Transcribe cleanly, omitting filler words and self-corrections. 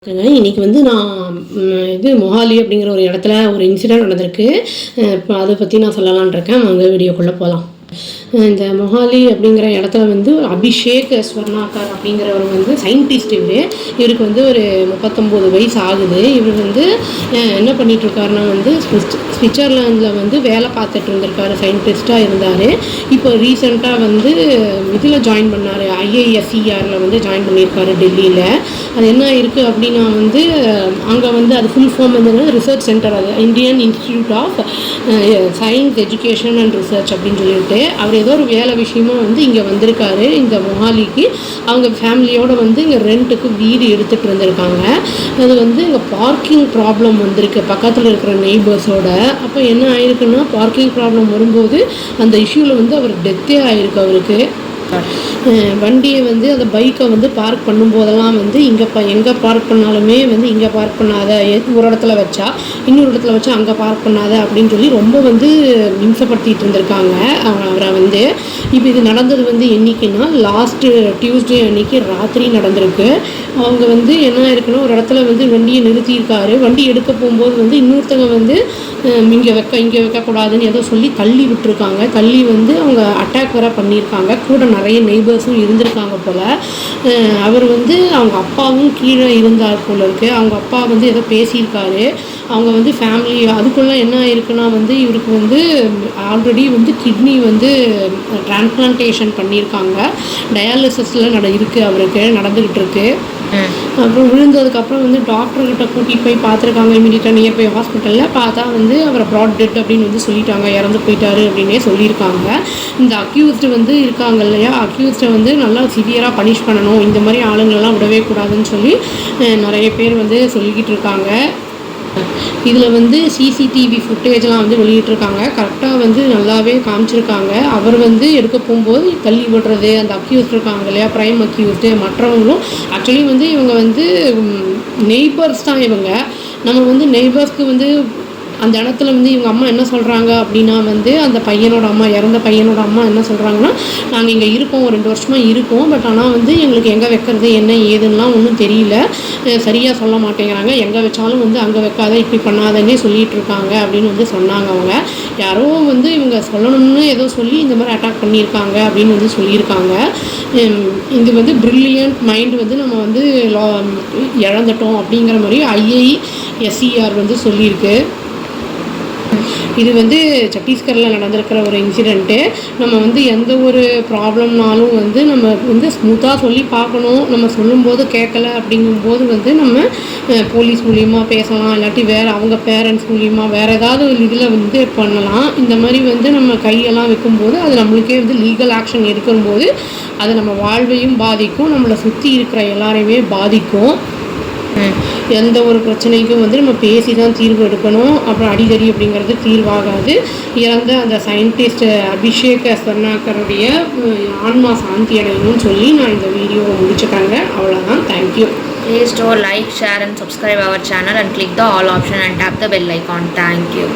இன்னைக்கு வந்து நான் மொஹாலி அப்படிங்கிற ஒரு இடத்துல ஒரு இன்சிடெண்ட் நடந்திருக்கு. இப்போ அதை பற்றி நான் சொல்லலாம்னு இருக்கேன். வாங்க வீடியோக்குள்ளே போகலாம். இந்த மொஹாலி அப்படிங்கிற இடத்துல வந்து அபிஷேக் ஸ்வர்ணாகர் அப்படிங்கிறவர் வந்து சயின்டிஸ்ட். இவருக்கு வந்து ஒரு 39 வயசு ஆகுது. இவர் வந்து என்ன பண்ணிகிட்ருக்காருன்னா வந்து ஸ்விட்சர்லாண்டில் வந்து வேலை பார்த்துட்டு இருந்திருக்காரு, சயின்டிஸ்ட்டாக இருந்தார். இப்போ ரீசெண்டாக வந்து இதில் ஜாயின் பண்ணார், IISERல வந்து ஜாயின் பண்ணியிருக்காரு டெல்லியில். அது என்ன இருக்குது அப்படின்னா வந்து அங்கே வந்து அது ஃபுல் ஃபார்ம் வந்து ரிசர்ச் சென்டர், அது Indian institute of science education and research அப்படின்னு சொல்லிட்டு அவர் ஏதோ ஒரு வேலை விஷயமா வந்து இங்கே வந்திருக்காரு. இந்த மொஹாலிக்கு அவங்க ஃபேமிலியோடு வந்து இங்கே ரெண்ட்டுக்கு வீடு எடுத்துகிட்டு இருந்திருக்காங்க. அது வந்து இங்கே பார்க்கிங் ப்ராப்ளம் வந்திருக்கு பக்கத்தில் இருக்கிற நெய்பர்ஸோட. அப்போ என்ன ஆயிருக்குன்னா, பார்க்கிங் ப்ராப்ளம் வரும்போது அந்த இஷ்யூவில் வந்து அவர் டெத்தே ஆகிருக்கு. அவருக்கு வண்டியை வந்து அந்த பைக்கை வந்து பார்க் பண்ணும்போதெல்லாம் வந்து எங்கே பார்க் பண்ணாலுமே வந்து இங்கே பார்க் பண்ணாத, ஒரு இடத்துல வச்சா இன்னொரு இடத்துல வச்சா அங்கே பார்க் பண்ணாத அப்படின்னு சொல்லி ரொம்ப வந்து இம்சப்படுத்திட்டு இருந்திருக்காங்க அவரை வந்து. இப்போ இது நடந்தது வந்து என்றைக்குன்னா, லாஸ்ட்டு டியூஸ்டே அன்றைக்கி ராத்திரி நடந்திருக்கு. அவங்க வந்து என்ன இருக்குன்னா, ஒரு இடத்துல வந்து வண்டியை நிறுத்தியிருக்காரு. வண்டி எடுக்க போகும்போது வந்து இன்னொருத்தவங்க வந்து இங்கே வைக்கக்கூடாதுன்னு ஏதோ சொல்லி தள்ளி விட்டுருக்காங்க. தள்ளி வந்து அவங்க அட்டாக் வேறு பண்ணியிருக்காங்க. கூட நிறைய நெய்பர்ஸும் இருந்திருக்காங்க போல். அவர் வந்து அவங்க அப்பாவும் கீழே இருந்தார் போல் இருக்குது. அவங்க அப்பா வந்து ஏதோ பேசியிருக்காரு. அவங்க வந்து ஃபேமிலி அதுக்குள்ளே என்ன ஆயிருக்குன்னா வந்து இவருக்கு வந்து ஆல்ரெடி வந்து கிட்னி வந்து டிரான்ஸ்பிளான்டேஷன் பண்ணியிருக்காங்க. டயாலிசிஸில் இருக்குது, அவருக்கு நடந்துக்கிட்டு இருக்கு. அப்புறம் விழுந்ததுக்கப்புறம் வந்து டாக்டர்கிட்ட கூட்டிகிட்டு போய் பார்த்துருக்காங்க. இமீடியட்டாக நியர்பை ஹாஸ்பிட்டலில் பார்த்தா வந்து அவரை ப்ராட் டெட் அப்படின்னு வந்து சொல்லிட்டாங்க, இறந்து போயிட்டாரு அப்படின்னே சொல்லியிருக்காங்க. இந்த அக்யூஸ்டு வந்து இருக்காங்க இல்லையா, அக்யூஸ்டை வந்து நல்லா சிவியராக பனிஷ் பண்ணணும், இந்த மாதிரி ஆளுங்களெல்லாம் விடவே கூடாதுன்னு சொல்லி நிறைய பேர் வந்து சொல்லிக்கிட்டு இருக்காங்க. இதில் வந்து சிசிடிவி ஃபுட்டேஜ்லாம் வந்து வெளியிட்டிருக்காங்க. கரெக்டாக வந்து நல்லாவே காமிச்சிருக்காங்க. அவர் வந்து எடுக்க போகும்போது தள்ளி விடுறது, அந்த அக்யூஸ்ட் இருக்காங்க இல்லையா, ப்ரைம் அக்யூஸ்டு, மற்றவங்களும் ஆக்சுவலி வந்து இவங்க வந்து நெய்பர்ஸ் தான். இவங்க நம்ம வந்து நெய்பர்ஸ்க்கு வந்து அந்த இடத்துல வந்து இவங்க அம்மா என்ன சொல்கிறாங்க அப்படின்னா வந்து அந்த பையனோட அம்மா, இறந்த பையனோட அம்மா என்ன சொல்கிறாங்கன்னா, நாங்கள் இங்கே இருக்கோம், 2 வருஷமாக இருக்கோம், பட் ஆனால் வந்து எங்களுக்கு எங்கே வைக்கிறது என்ன ஏதுன்னெலாம் ஒன்றும் தெரியல, சரியாக சொல்ல மாட்டேங்கிறாங்க, எங்கே வச்சாலும் வந்து அங்கே வைக்காத, இப்படி பண்ணாதன்னே சொல்லிகிட்டு இருக்காங்க அப்படின்னு வந்து சொன்னாங்க. அவங்க யாரோ வந்து இவங்க சொல்லணும்னு ஏதோ சொல்லி இந்த மாதிரி அட்டாக் பண்ணியிருக்காங்க அப்படின்னு வந்து சொல்லியிருக்காங்க. இது வந்து ப்ரில்லியன்ட் மைண்ட் வந்து நம்ம வந்து இழந்துட்டோம் அப்படிங்கிற மாதிரி IISER வந்து சொல்லியிருக்கு. இது வந்து சத்தீஸ்கரில் நடந்திருக்கிற ஒரு இன்சிடெண்ட்டு. நம்ம வந்து எந்த ஒரு ப்ராப்ளம்னாலும் வந்து நம்ம வந்து ஸ்மூத்தாக சொல்லி பார்க்கணும். நம்ம சொல்லும்போது கேட்கல அப்படிங்கும்போது வந்து நம்ம போலீஸ் மூலிமா பேசலாம், இல்லாட்டி வேறு அவங்க பேரண்ட்ஸ் மூலிமா வேறு ஏதாவது ஒரு இதில் வந்து பண்ணலாம். இந்த மாதிரி வந்து நம்ம கையெல்லாம் வைக்கும்போது அது நம்மளுக்கே வந்து லீகல் ஆக்ஷன் எடுக்கும்போது அது நம்ம வாழ்வையும் பாதிக்கும், நம்மளை சுற்றி இருக்கிற எல்லாரையுமே பாதிக்கும். எந்த ஒரு பிரச்சனைக்கும் வந்து நம்ம பேசி தான் தீர்வு எடுக்கணும். அப்புறம் அடிதடி அப்படிங்கிறது தீர்வாகாது. இறந்த அந்த சயின்டிஸ்ட் அபிஷேக் ஸ்வர்ணாகருடைய ஆன்மா சாந்தி அடையணும்னு சொல்லி நான் இந்த வீடியோவை முடிச்சுக்கிறேங்க. அவ்வளோதான். Thank you. Please do like, share and subscribe our channel and click the all option and tap the bell icon. Thank you.